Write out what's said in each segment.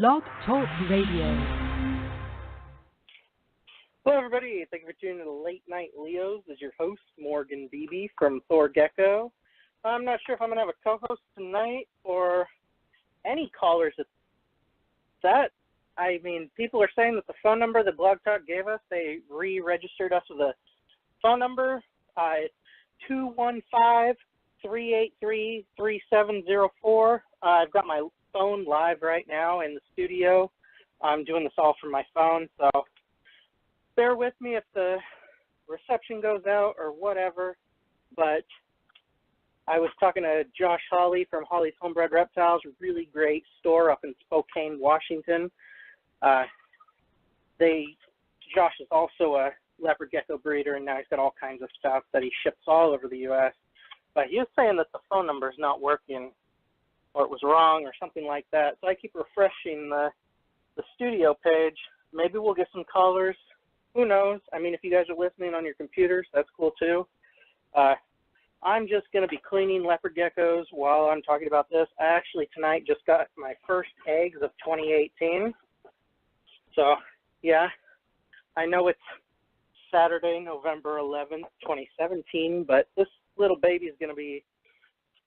Blog Talk Radio. Hello, everybody. Thank you for tuning in to Late Night Leos. This is your host, Morgan Beebe from Thor Gecko. I'm not sure if I'm going to have a co-host tonight or any callers at that. I mean, people are saying that the phone number that Blog Talk gave us, they re-registered us with a phone number. It's 215-383-3704. I've got my phone live right now in the studio. I'm doing this all from my phone, so bear with me if the reception goes out or whatever. But I was talking to Josh Hawley from Hawley's Homebred Reptiles, a really great store up in Spokane, Washington. Josh is also a leopard gecko breeder, and now he's got all kinds of stuff that he ships all over the U.S. But he was saying that the phone number is not working, or it was wrong, or something like that. So I keep refreshing the studio page. Maybe we'll get some callers. Who knows? I mean, if you guys are listening on your computers, that's cool too. I'm just going to be cleaning leopard geckos while I'm talking about this. I actually tonight just got my first eggs of 2018. So, yeah, I know it's Saturday, November 11th, 2017, but this little baby is going to be,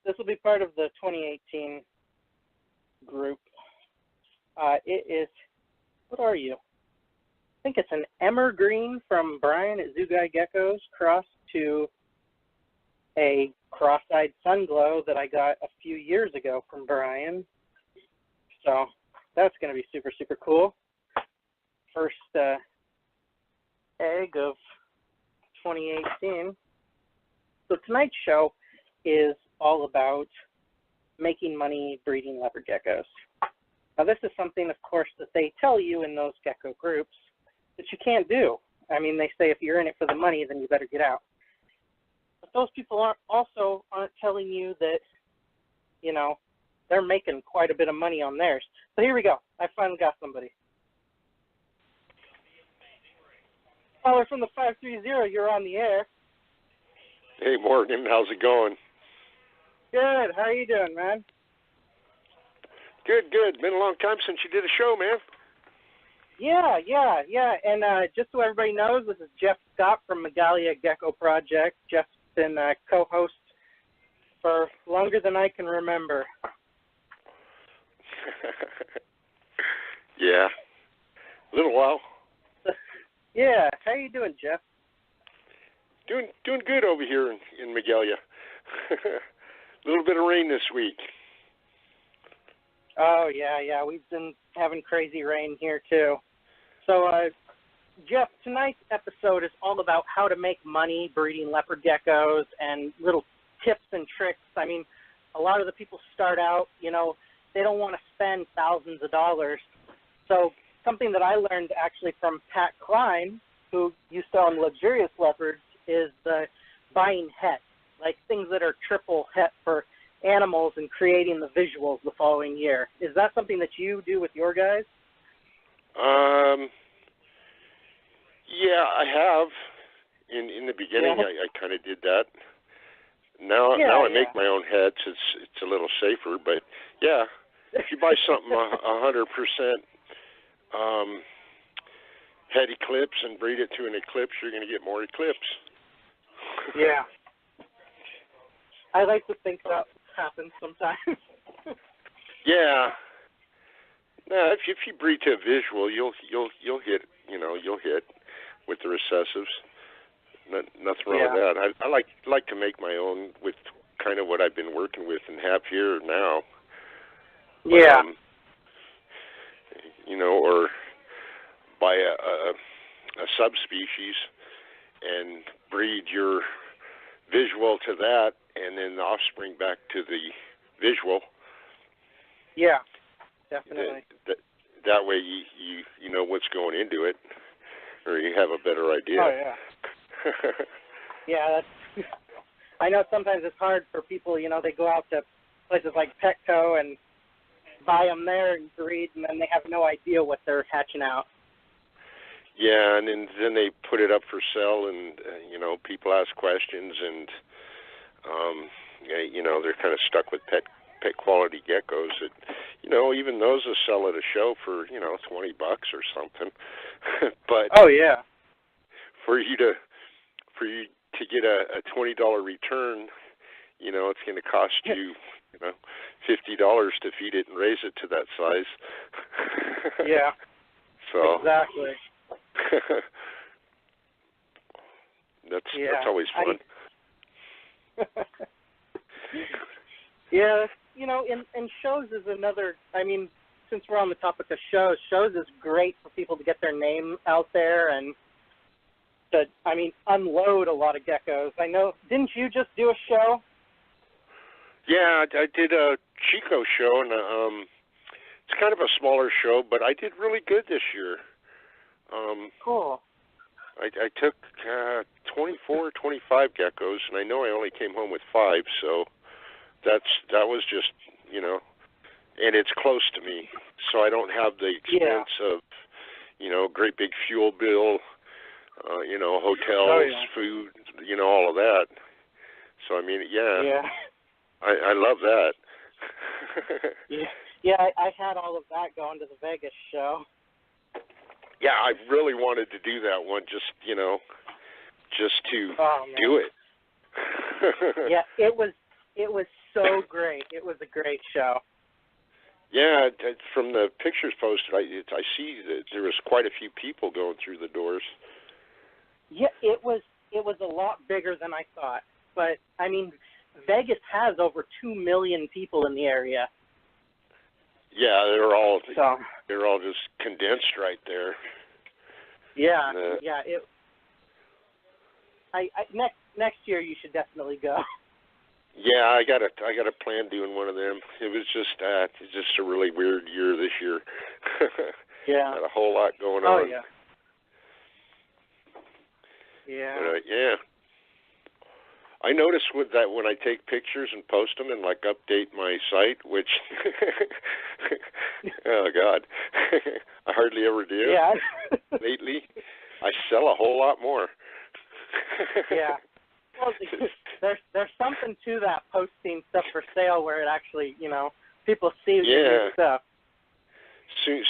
this will be part of the 2018 group. It is, what are you? I think it's an Emmer Green from Brian at Zoo Guy Geckos crossed to a cross-eyed Sunglow that I got a few years ago from Brian. So that's going to be super, super cool. First egg of 2018. So tonight's show is all about making money breeding leopard geckos. Now this is something, of course, that they tell you in those gecko groups that you can't do. I mean, they say if you're in it for the money, then you better get out. But those people aren't telling you that, you know, they're making quite a bit of money on theirs. So here we go. I finally got somebody. Caller from the 530, you're on the air. Hey, Morgan, how's it going? Good. How are you doing, man? Good. Been a long time since you did a show, man. Yeah. And just so everybody knows, this is Jeff Scott from Megalia Gecko Project. Jeff's been co-host for longer than I can remember. Yeah, a little while. Yeah, how you doing, Jeff? Doing good over here in Megalia. A little bit of rain this week. Oh, yeah, we've been having crazy rain here, too. So, Jeff, tonight's episode is all about how to make money breeding leopard geckos and little tips and tricks. I mean, a lot of the people start out, you know, they don't want to spend thousands of dollars. So something that I learned actually from Pat Klein, who used to own Luxurious Leopards, is buying het, like things that are triple het for animals and creating the visuals the following year. Is that something that you do with your guys? Yeah, I have. In the beginning, Yeah. I kind of did that. Now I make my own heads. It's a little safer, but yeah, if you buy something 100% head eclipse and breed it to an eclipse, you're going to get more eclipse. Yeah. I like to think that happens sometimes. Yeah. No, if you breed to a visual, you'll hit. You'll hit with the recessives. Nothing wrong with that. I like to make my own with kind of what I've been working with and have here now. Yeah. Or buy a subspecies and breed your visual to that, and then the offspring back to the visual. Yeah, definitely. That way you know what's going into it, or you have a better idea. Oh, yeah. Yeah, I know sometimes it's hard for people, you know, they go out to places like Petco and buy them there and breed, and then they have no idea what they're hatching out. Yeah, and then they put it up for sale, and people ask questions, and they're kind of stuck with quality geckos that, you know, even those will sell at a show for, you know, $20 or something. But oh yeah, for you to get a $20 return, you know, it's going to cost you, you know, $50 to feed it and raise it to that size. Yeah. So exactly. That's always fun. Yeah, you know, and shows is another. I mean, since we're on the topic of shows is great for people to get their name out there and to, I mean, unload a lot of geckos. I know. Didn't you just do a show? Yeah, I did a Chico show, and it's kind of a smaller show, but I did really good this year. Cool. I took 24, 25 geckos, and I know I only came home with 5, so that was just, you know, and it's close to me, so I don't have the expense of, you know, great big fuel bill, you know, hotels, food, you know, all of that. So, I mean, I love that. Yeah, I had all of that going to the Vegas show. Yeah, I really wanted to do that one, just, you know, just to do it. Yeah, it was so great. It was a great show. Yeah, from the pictures posted, I see that there was quite a few people going through the doors. Yeah, it was a lot bigger than I thought. But I mean, Vegas has over 2 million people in the area. Yeah, they're all just condensed right there. Yeah, next year you should definitely go. Yeah, I got a plan doing one of them. It was just a really weird year this year. Yeah, had a whole lot going on. Oh yeah. But, yeah. I notice with that when I take pictures and post them and like update my site, which oh God, I hardly ever do. Yeah. Lately, I sell a whole lot more. Yeah. Well, there's something to that posting stuff for sale where it actually, you know, people see your stuff.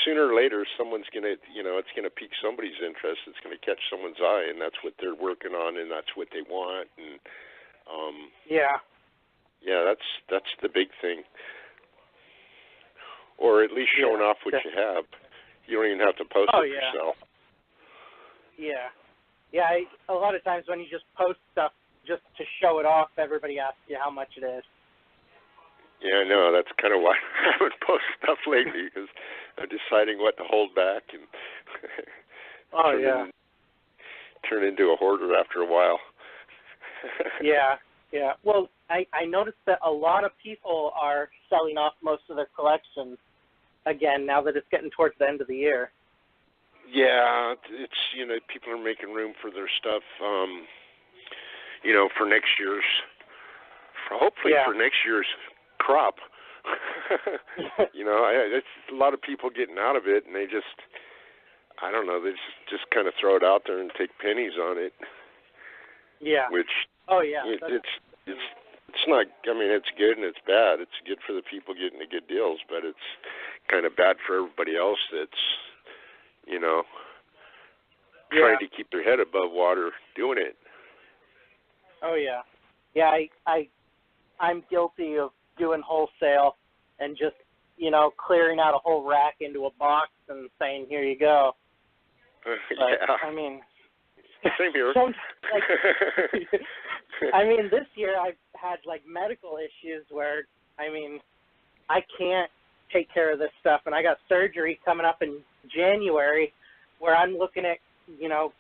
Sooner or later, someone's gonna, you know, it's gonna pique somebody's interest. It's gonna catch someone's eye, and that's what they're working on, and that's what they want, and. That's the big thing. Or at least showing off what you have. You don't even have to post it yourself. Yeah. Yeah, a lot of times when you just post stuff just to show it off, everybody asks you how much it is. Yeah, I know. That's kind of why I haven't posted stuff lately, because I'm deciding what to hold back and turn into a hoarder after a while. Yeah. Well, I noticed that a lot of people are selling off most of their collections again now that it's getting towards the end of the year. Yeah, it's, you know, people are making room for their stuff, you know, for next year's, hopefully for next year's crop. You know, it's a lot of people getting out of it, and they just, I don't know, they just kind of throw it out there and take pennies on it. Yeah. Which it's not. I mean, it's good and it's bad. It's good for the people getting the good deals, but it's kind of bad for everybody else that's, you know, trying to keep their head above water doing it. Oh yeah, yeah. I'm guilty of doing wholesale and just, you know, clearing out a whole rack into a box and saying, "Here you go." But, I mean. Same here. I mean, this year I've had, like, medical issues where, I mean, I can't take care of this stuff, and I got surgery coming up in January where I'm looking at, you know,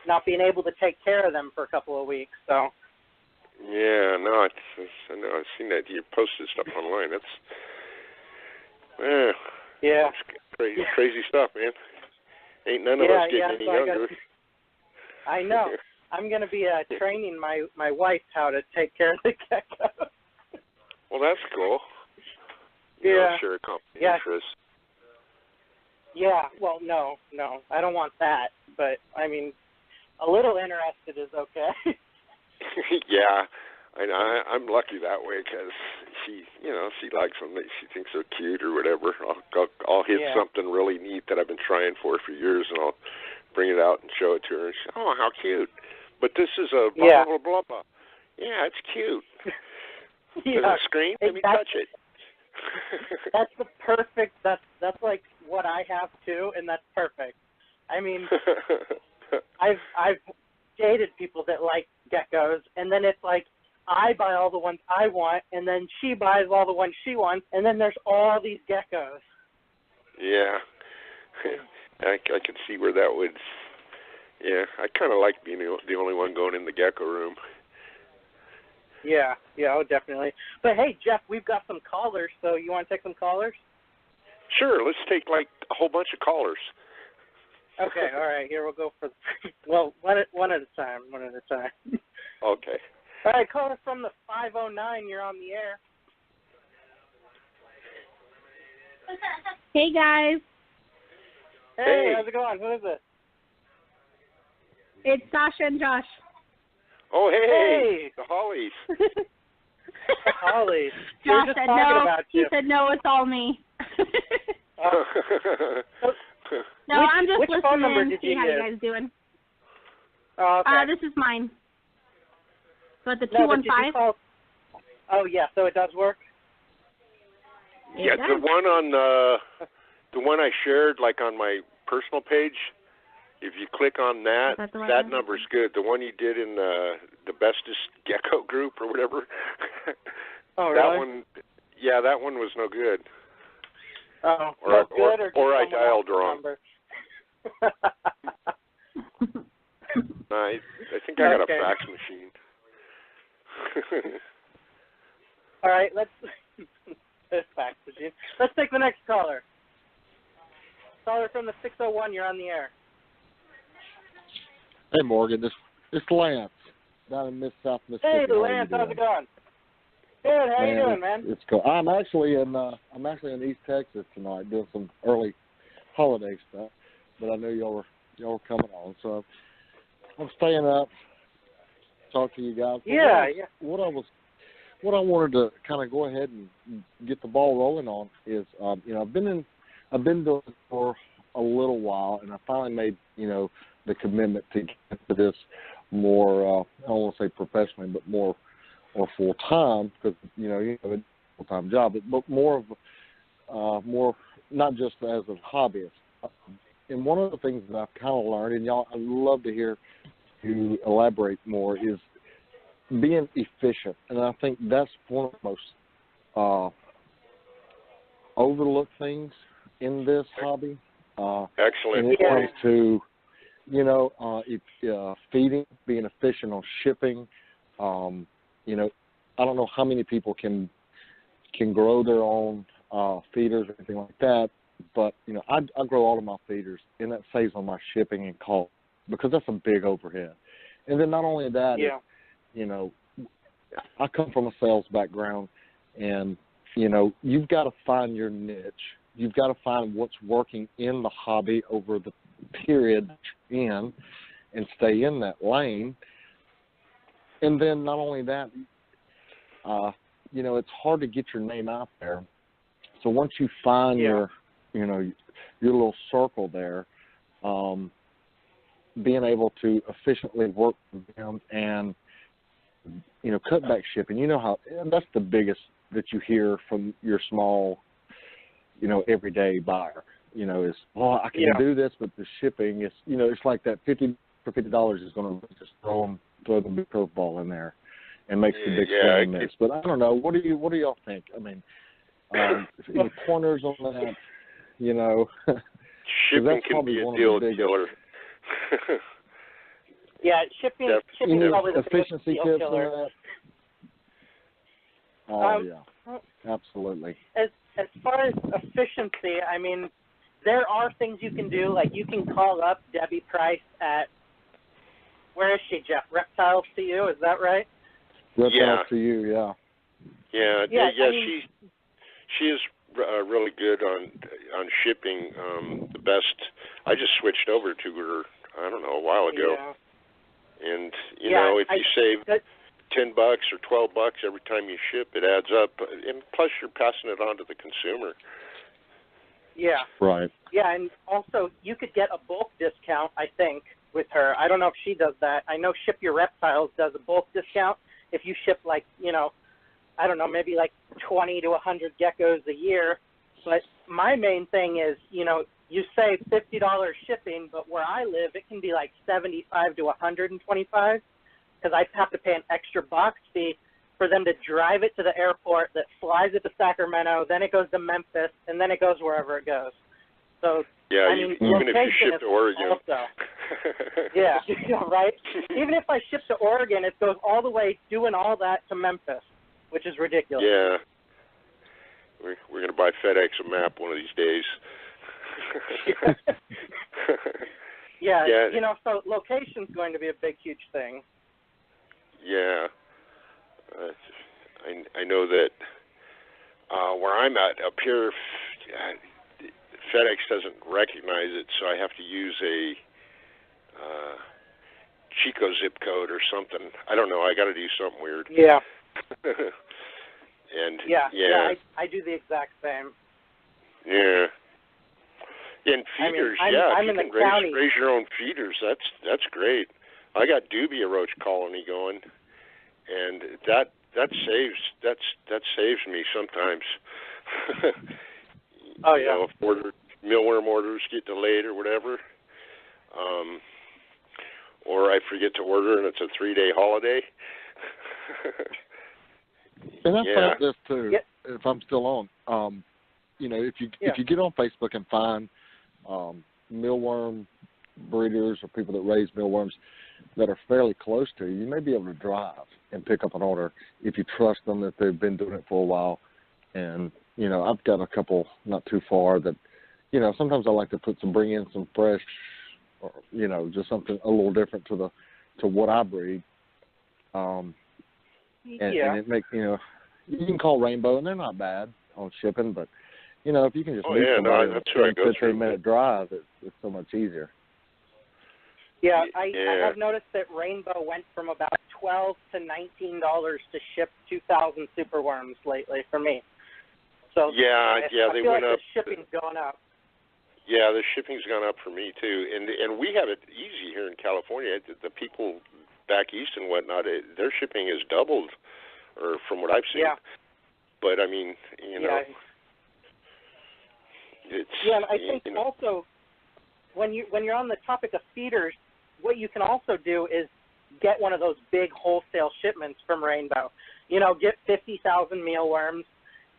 not being able to take care of them for a couple of weeks, so. Yeah, no, I know, I've seen that. You posted stuff online. That's, that's crazy stuff, man. Ain't none of us getting any younger. I know. I'm going to be training my wife how to take care of the gecko. Well, that's cool. You know, share a common interest. Yeah, well, no. I don't want that. But, I mean, a little interested is okay. Yeah. I'm lucky that way because she likes them. She thinks they're cute or whatever. I'll hit something really neat that I've been trying for years, and I'll bring it out and show it to her. And she, oh, how cute! But this is a blah blah blah blah. Yeah, it's cute. Does it scream? Let me touch it. That's the perfect. That's like what I have too, and that's perfect. I mean, I've dated people that like geckos, and then it's like I buy all the ones I want, and then she buys all the ones she wants, and then there's all these geckos. Yeah, I can see where that would. Yeah, I kind of like being the only one going in the gecko room. Yeah, oh, definitely. But hey, Jeff, we've got some callers, so you want to take some callers? Sure, let's take like a whole bunch of callers. Okay, all right. Here we'll go for one at a time. Okay. All right, caller from the 509. You're on the air. Hey guys. Hey, how's it going? Who is it? It's Sasha and Josh. Oh, hey. The Hollies. The Hollies. Josh said no. He said no. It's all me. No, I'm just which phone number listening did to see how use? you guys doing. Oh, okay. This is mine. So it's the No, 215. Oh, yeah. So it does work. Yeah, the one on the one I shared, like on my personal page. If you click on that number's good. The one you did in the bestest gecko group or whatever. Oh, that really? one, yeah, that one was no good. Oh, or I dialed wrong. I think I got a fax machine. All right, let's fax machine. Let's take the next caller. Caller from the 601. You're on the air. Hey Morgan, this Lance down in South Mississippi. Hey Lance, how's it going? Good. How you doing, man? It's cool. I'm actually in East Texas tonight doing some early holiday stuff, but I knew y'all were coming on, so I'm staying up, talk to you guys. Yeah. What I wanted to kind of go ahead and get the ball rolling on is, I've been doing it for a little while, and I finally made the commitment to get into this more, I don't want to say professionally, but more full time, because it's a full time job, but more not just as a hobbyist. And one of the things that I've kind of learned, and y'all, I'd love to hear you elaborate more, is being efficient. And I think that's one of the most overlooked things in this hobby. Excellent. And it comes to feeding, being efficient on shipping. I don't know how many people can grow their own feeders or anything like that, but I grow all of my feeders, and that saves on my shipping and cost, because that's a big overhead. And then not only that, I come from a sales background, and you've got to find your niche. You've got to find what's working in the hobby over the period that you're in, and stay in that lane. And then not only that, it's hard to get your name out there. So once you find your little circle there, being able to efficiently work with them and cut back shipping. How that's the biggest that you hear from your small, everyday buyer. Is I can do this, but the shipping is it's like that $50 is going to just throw the big curveball in there and makes the big swing miss. But I don't know. What do y'all think? I mean, any pointers on that? Shipping can be a deal killer. Yeah, shipping is probably the efficiency biggest tips deal killer. on that. Oh yeah, absolutely. As far as efficiency, I mean, there are things you can do. Like you can call up Debbie Price at, where is she, Jeff? Reptiles to You, is that right? Reptiles to You, yeah. Yeah. I mean, she is really good on shipping. The best. I just switched over to her, I don't know, a while ago. Yeah. And if you save $10 or $12 every time you ship. It adds up, and plus you're passing it on to the consumer. Yeah. Right. Yeah, and also you could get a bulk discount, I think, with her. I don't know if she does that. I know Ship Your Reptiles does a bulk discount if you ship like, I don't know, maybe like 20 to 100 geckos a year. But my main thing is, you save $50 shipping, but where I live, it can be like $75 to $125 because I have to pay an extra box fee for them to drive it to the airport, that flies it to Sacramento, then it goes to Memphis, and then it goes wherever it goes. So, yeah, I mean, even if you ship to Oregon. Also, yeah, right? Even if I ship to Oregon, it goes all the way doing all that to Memphis, which is ridiculous. Yeah. We're going to buy FedEx a map one of these days. Yeah, so location's going to be a big, huge thing. Yeah. I know that where I'm at up here, FedEx doesn't recognize it, so I have to use a Chico zip code or something. I don't know. I got to do something weird. Yeah. And yeah, I do the exact same. Yeah. And feeders, I'm if in you the can county. raise your own feeders, that's great. I got dubia roach colony going, and that saves me sometimes. Oh yeah. If mealworm orders get delayed or whatever, or I forget to order and it's a 3-day holiday. And I've found this too. Yeah. If I'm still on, if you get on Facebook and find mealworm breeders or people that raise mealworms that are fairly close to you, you may be able to drive and pick up an order if you trust them, that they've been doing it for a while. And I've got a couple not too far that, sometimes I like to bring in some fresh, or just something a little different to what I breed. And it makes, you can call Rainbow, and they're not bad on shipping, but, if you can just meet somebody in a 15-minute drive, it's so much easier. Yeah, I have noticed that Rainbow went from about $12 to $19 to ship 2,000 superworms lately for me. So I they feel went like up. The shipping's gone up. Yeah, the shipping's gone up for me too, and we have it easy here in California. The people back east and whatnot, their shipping is doubled, or from what I've seen. Yeah. But I mean, it's and I think also when you're on the topic of feeders, what you can also do is get one of those big wholesale shipments from Rainbow. Get 50,000 mealworms,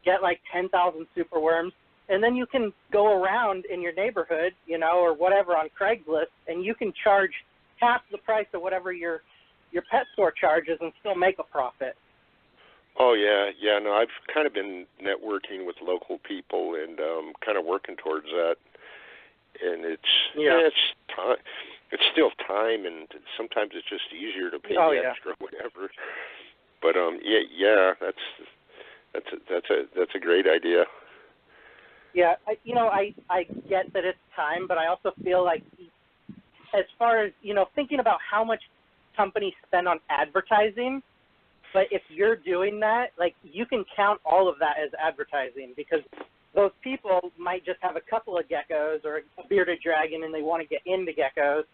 get like 10,000 superworms, and then you can go around in your neighborhood, or whatever on Craigslist, and you can charge half the price of whatever your pet store charges and still make a profit. Oh, yeah. No, I've kind of been networking with local people and kind of working towards that. And it's time. It's still time, and sometimes it's just easier to pay extra or whatever. But that's a great idea. Yeah, I get that it's time, but I also feel like, as far as thinking about how much companies spend on advertising, but if you're doing that, like, you can count all of that as advertising, because those people might just have a couple of geckos or a bearded dragon and they want to get into geckos.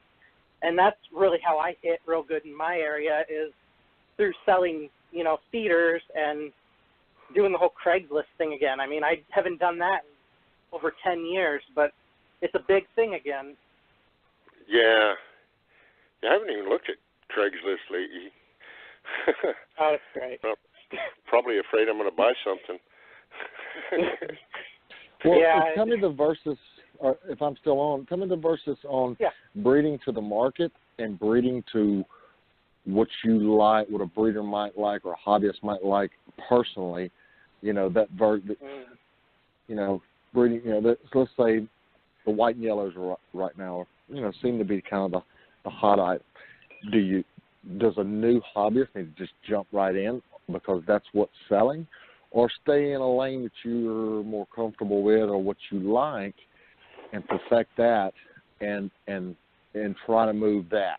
And that's really how I hit real good in my area, is through selling, feeders and doing the whole Craigslist thing again. I mean, I haven't done that in over 10 years, but it's a big thing again. Yeah. I haven't even looked at Craigslist lately. Oh, that's great. Probably afraid I'm going to buy something. Well, tell me the versus, or if I'm still on, tell me the versus on breeding to the market and breeding to what you like, what a breeder might like or a hobbyist might like personally. Breeding. Let's say the white and yellows right now, seem to be kind of the hot item. Does a new hobbyist need to just jump right in because that's what's selling, or stay in a lane that you're more comfortable with or what you like and perfect that and try to move that?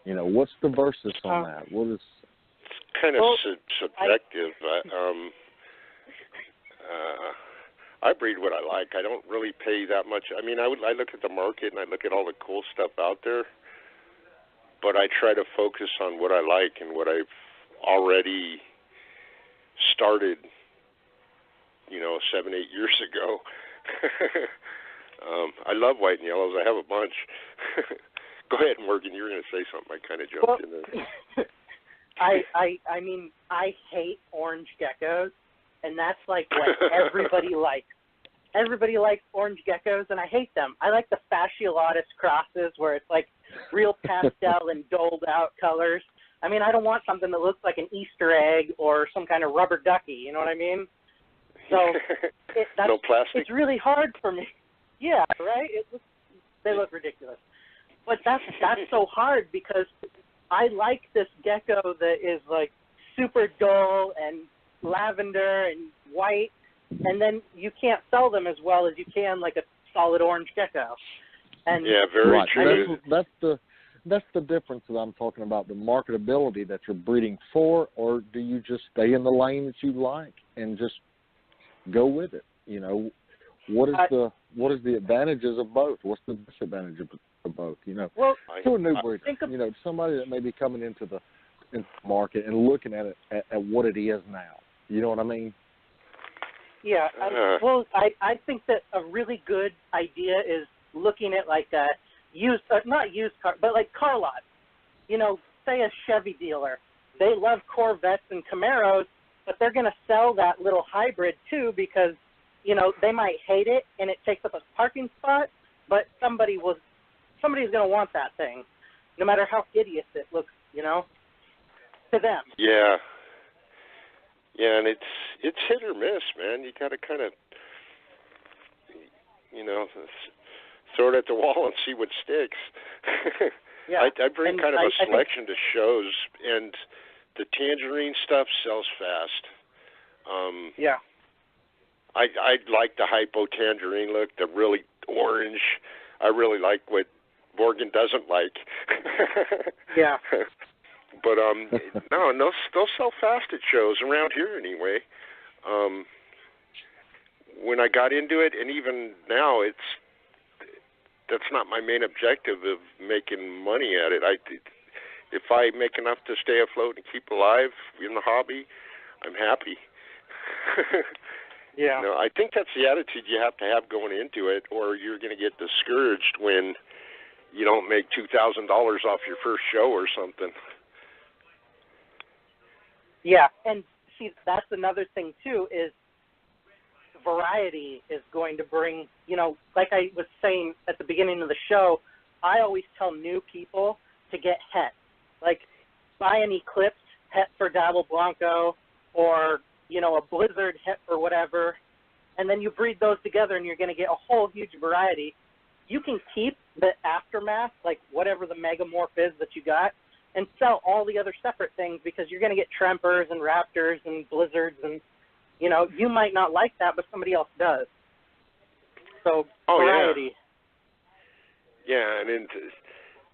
What's the versus on that? What is? kind of subjective. I breed what I like. I don't really pay that much. I mean, I look at the market and I look at all the cool stuff out there, but I try to focus on what I like and what I've already started, 7-8 years ago. I love white and yellows. I have a bunch. Go ahead, Morgan. You were going to say something. I kind of jumped in there. I mean, I hate orange geckos, and that's like what everybody likes. Everybody likes orange geckos, and I hate them. I like the fasciolatus crosses where it's like real pastel and doled out colors. I mean, I don't want something that looks like an Easter egg or some kind of rubber ducky. You know what I mean? So no plastic. It's really hard for me. Yeah, right. They look ridiculous, but that's so hard because I like this gecko that is like super dull and lavender and white, and then you can't sell them as well as you can like a solid orange gecko. And yeah, very right. true. That's the difference that I'm talking about, the marketability that you're breeding for, or do you just stay in the lane that you like and just go with it? What is the advantages of both? What's the disadvantage of both? Well, to a new breeder, somebody that may be coming into the market and looking at it at what it is now. You know what I mean? Yeah. I think that a really good idea is looking at like a not used car, but like car lots. Say a Chevy dealer. They love Corvettes and Camaros, but they're going to sell that little hybrid too because, they might hate it and it takes up a parking spot, but somebody's going to want that thing, no matter how hideous it looks, to them. Yeah. Yeah, and it's hit or miss, man. You got to kind of, throw it at the wall and see what sticks. Yeah. I bring kind of a selection to shows, and the tangerine stuff sells fast. Yeah. I like the hypo tangerine look, the really orange. I really like what Morgan doesn't like. Yeah. But no, they'll sell fast at shows around here anyway. When I got into it, and even now, that's not my main objective of making money at it. If I make enough to stay afloat and keep alive in the hobby, I'm happy. Yeah. I think that's the attitude you have to have going into it, or you're going to get discouraged when you don't make $2,000 off your first show or something. Yeah, and see, that's another thing too, is variety is going to bring, like I was saying at the beginning of the show, I always tell new people to get het. Like, buy an Eclipse het for Dabble Blanco, or, a Blizzard het for whatever, and then you breed those together and you're going to get a whole huge variety. You can keep the aftermath, like whatever the megamorph is that you got, and sell all the other separate things because you're going to get Trempers and Raptors and Blizzards and, you might not like that, but somebody else does. So, variety. Yeah, and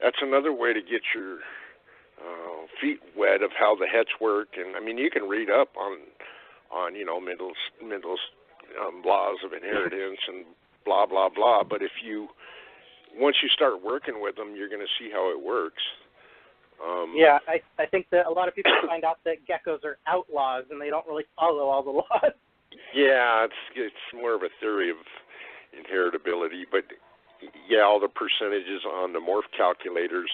that's another way to get your feet wet of how the hets work. And, I mean, you can read up on Mendel's laws of inheritance and blah, blah, blah. But once you start working with them, you're going to see how it works. Yeah, I think that a lot of people find out that geckos are outlaws and they don't really follow all the laws. Yeah, it's more of a theory of inheritability, but yeah, all the percentages on the morph calculators,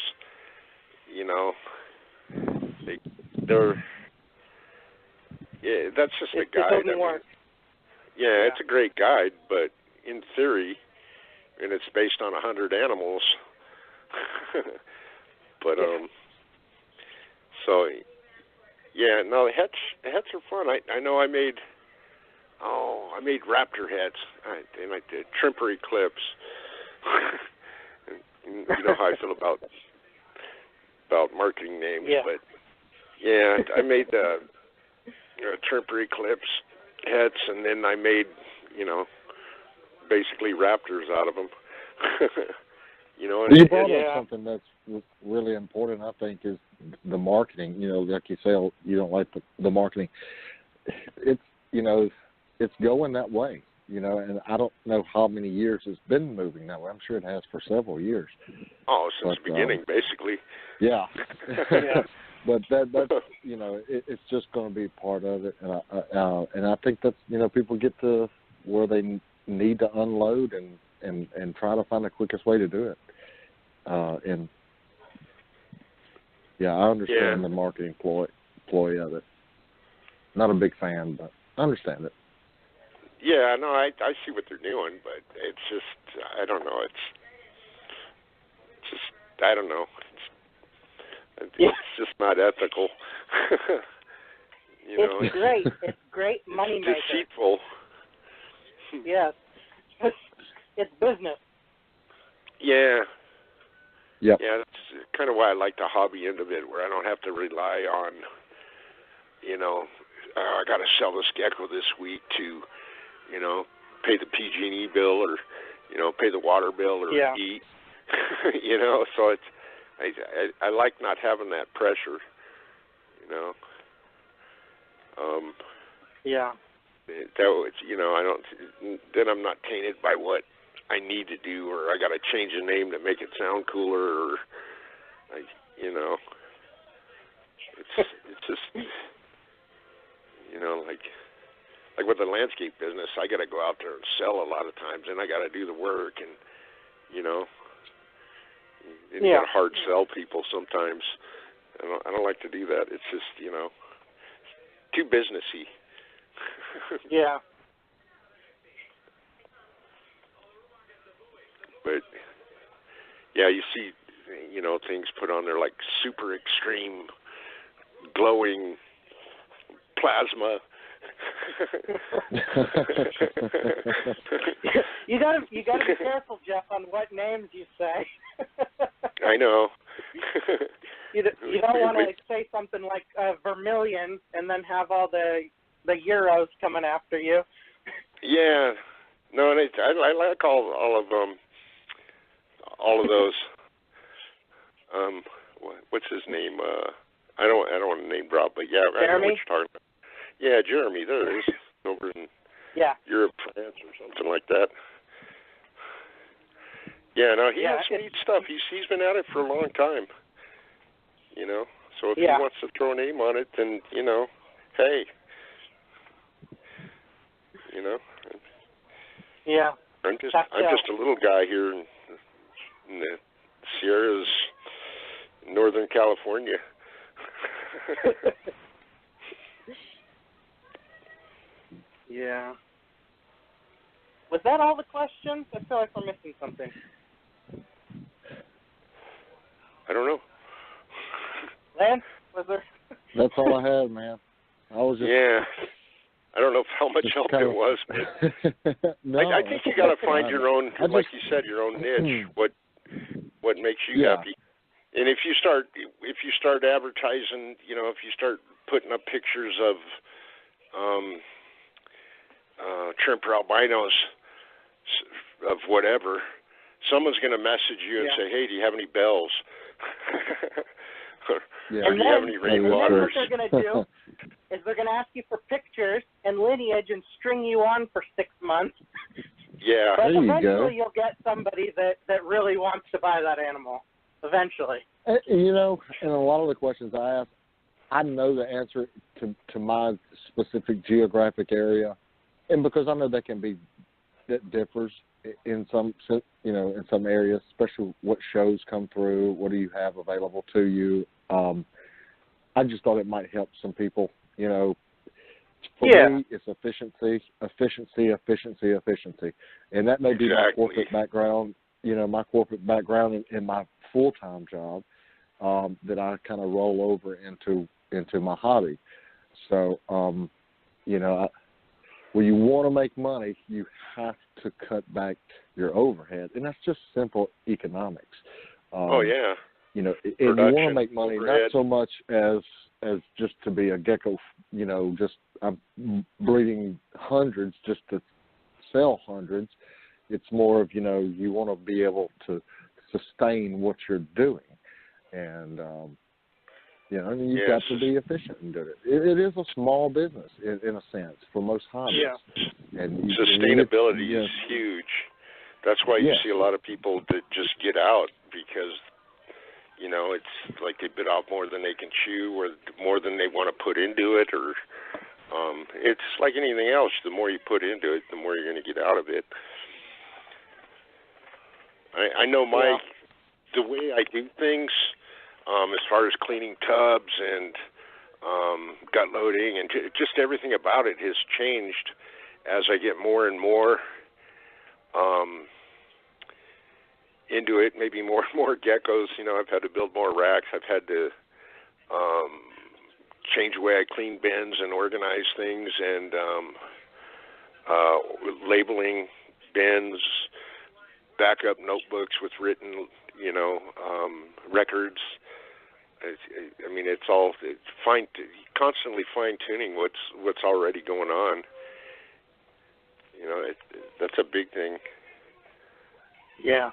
that's just a guide. It doesn't work. Yeah, it's a great guide, but in theory, and it's based on 100 animals. But so yeah, no, the hets are fun. I know I made raptor hets. They like the Tremper Eclipse. You know how I feel about marketing names, but yeah, I made the Tremper Eclipse hets, and then I made basically raptors out of them. You brought up something that's really important, I think, is the marketing, like you say, you don't like the marketing. It's, it's going that way, and I don't know how many years it's been moving that way. I'm sure it has for several years. Oh, since the beginning, basically. Yeah. Yeah. But that's it's just going to be part of it, and I think that's people get to where they need to unload and try to find the quickest way to do it. And yeah, I understand the marketing ploy of it. Not a big fan, but I understand it. Yeah, no, I see what they're doing, but it's just, I don't know. It's just, I don't know. It's just not ethical. It's great. It's great money maker. Deceitful. Yes. It's business. Yeah. Yep. Yeah, that's kind of why I like the hobby end of it, where I don't have to rely on, I got to sell this gecko this week to, pay the PG&E bill or, pay the water bill or eat. So it's, I like not having that pressure, Yeah. I don't. Then I'm not tainted by what I need to do, or I got to change the name to make it sound cooler, or, it's just, like with the landscape business, I got to go out there and sell a lot of times, and I got to do the work, and you got to hard sell people sometimes. I don't like to do that. It's just too businessy. Yeah. But yeah, you see, things put on there like super extreme glowing plasma. You gotta be careful, Jeff, on what names you say. I know. You don't want to say something like vermilion and then have all the Euros coming after you. Yeah. No, and I like all of those. What's his name? I don't want to name drop, but yeah, Jeremy? I know what you're talking about. Yeah, Jeremy, there it is, over in Europe, France, or something like that. Yeah, no, he has some neat stuff. He's been at it for a long time. So if he wants to throw a name on it, then hey, Yeah. I'm just a little guy here in the Sierras, Northern California. Yeah. Was that all the questions? I feel like we're missing something. I don't know. Lance, was there? That's all I had, man. I was just. Yeah. I don't know how much help it was, but no, I think you got to find your own, like you said, your own niche. What makes you happy? And if you start advertising, if you start putting up pictures of shrimp or albinos of whatever, someone's going to message you and say, "Hey, do you have any bells? or do you have any rainwaters?" What they're going to do is they're going to ask you for pictures and lineage and string you on for 6 months. Yeah. But eventually you'll get somebody that really wants to buy that animal. Eventually. And a lot of the questions I ask, I know the answer to my specific geographic area, and because I know that differs in some in some areas, especially what shows come through, what do you have available to you. I just thought it might help some people. For me, it's efficiency, and that may be my corporate background. My corporate background in my full-time job that I kind of roll over into my hobby. So, when you want to make money, you have to cut back your overhead, and that's just simple economics. And you want to make money not so much as just to be a gecko, just I'm breeding hundreds just to sell hundreds. It's more of, you want to be able to sustain what you're doing. And and you've got to be efficient in doing it. It is a small business in a sense for most hobbyists. Yeah. And sustainability is huge. That's why you see a lot of people that just get out because, it's like they bit off more than they can chew or more than they want to put into it. Or it's like anything else. The more you put into it, the more you're going to get out of it. I know the way I do things, as far as cleaning tubs and gut loading and just everything about it has changed as I get more and more into it, maybe more and more geckos. I've had to build more racks. I've had to change the way I clean bins and organize things and labeling bins, backup notebooks with written, records. It's constantly fine-tuning what's already going on. That's a big thing. Yeah.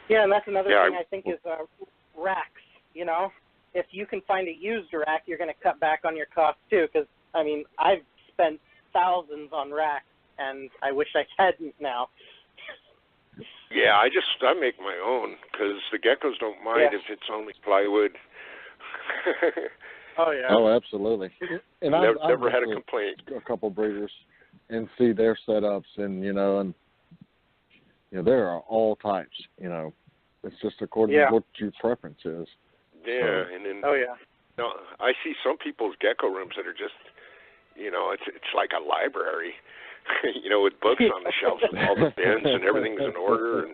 Yeah, and that's another thing I think is racks. If you can find a used rack, you're going to cut back on your costs too. Because I've spent thousands on racks, and I wish I hadn't now. Yeah, I make my own because the geckos don't mind if it's only plywood. Oh yeah. Oh, absolutely. And I've never had a complaint. A couple breeders and see their setups, and there are all types. It's just according to what your preference is. Yeah, and then I see some people's gecko rooms that are just, it's like a library, with books on the shelves and all the bins and everything's in order.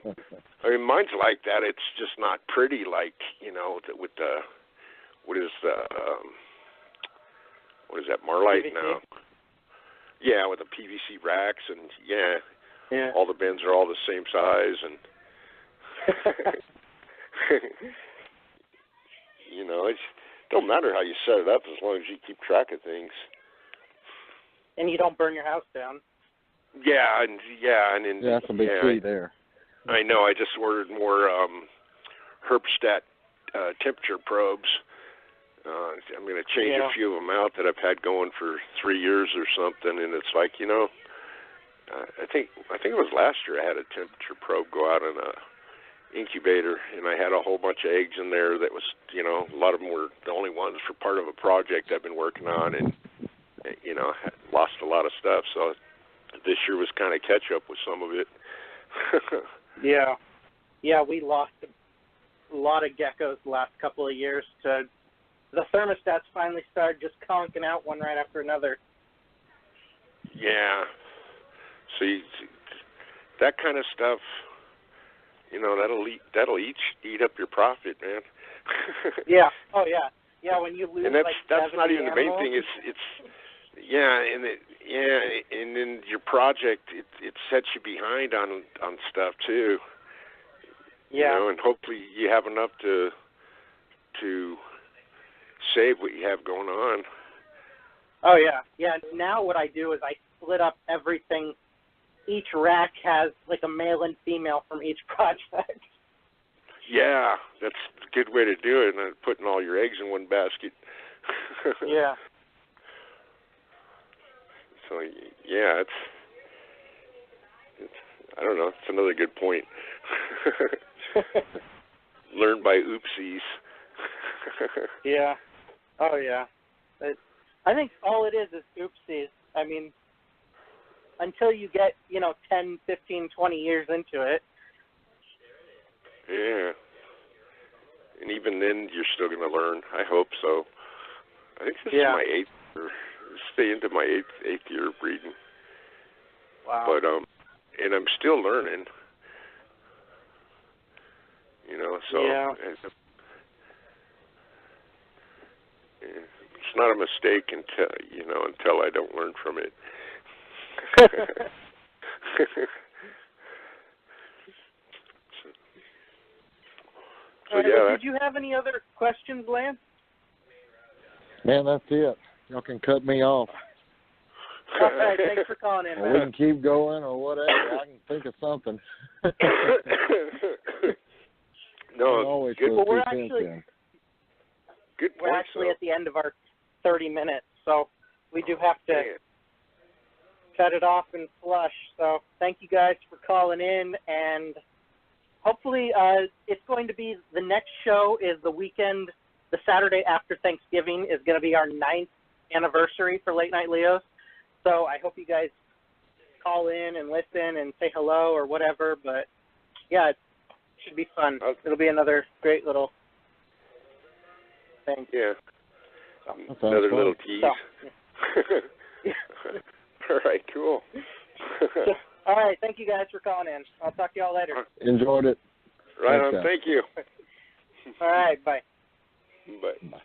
And mine's like that. It's just not pretty, like with the what is that Marlite PVC? now? Yeah, with the PVC racks and all the bins are all the same size and. It don't matter how you set it up as long as you keep track of things. And you don't burn your house down. Yeah, that's a big key there. I know. I just ordered more Herbstat temperature probes. I'm going to change a few of them out that I've had going for 3 years or something, and it's like, I think it was last year I had a temperature probe go out in a incubator, and I had a whole bunch of eggs in there that was, a lot of them were the only ones for part of a project I've been working on, and, had lost a lot of stuff. So this year was kind of catch up with some of it. Yeah. Yeah, we lost a lot of geckos the last couple of years to the thermostats finally started just conking out one right after another. Yeah. See, that kind of stuff, that'll eat up your profit, man. Yeah. Oh yeah. Yeah. When you lose, and that's not even the main thing. And then your project it sets you behind on stuff too. Yeah. And hopefully you have enough to save what you have going on. Oh yeah. Yeah. Now what I do is I split up everything. Each rack has like a male and female from each project. Yeah, that's a good way to do it, and putting all your eggs in one basket. Yeah. So, yeah, it's I don't know, it's another good point. Learn by oopsies. Yeah. Oh, yeah. I think all it is oopsies. I mean, until you get, 10, 15, 20 years into it. Yeah. And even then, you're still going to learn. I hope so. I think this is my eighth year. Stay into my eighth year of breeding. Wow. But, and I'm still learning. So it's not a mistake until I don't learn from it. Did you have any other questions, Lance? Man, that's it. Y'all can cut me off. All right, thanks for calling in, man. We can keep going or whatever. I can think of something. No, good. Well, we're actually Good point, we're actually at the end of our 30 minutes, so we do have to cut it off and flush. So thank you guys for calling in, and hopefully it's going to be the next show is the weekend, the Saturday after Thanksgiving is going to be our 9th anniversary for Late Night Leos. So I hope you guys call in and listen and say hello or whatever. But yeah, it should be fun. It'll be another great little thing. Yeah. Another fun. little tease. So, All right, cool. all right, thank you guys for calling in. I'll talk to y'all later. Enjoyed it. Right Thanks, on. guys. Thank you. All right, bye. Bye. Bye.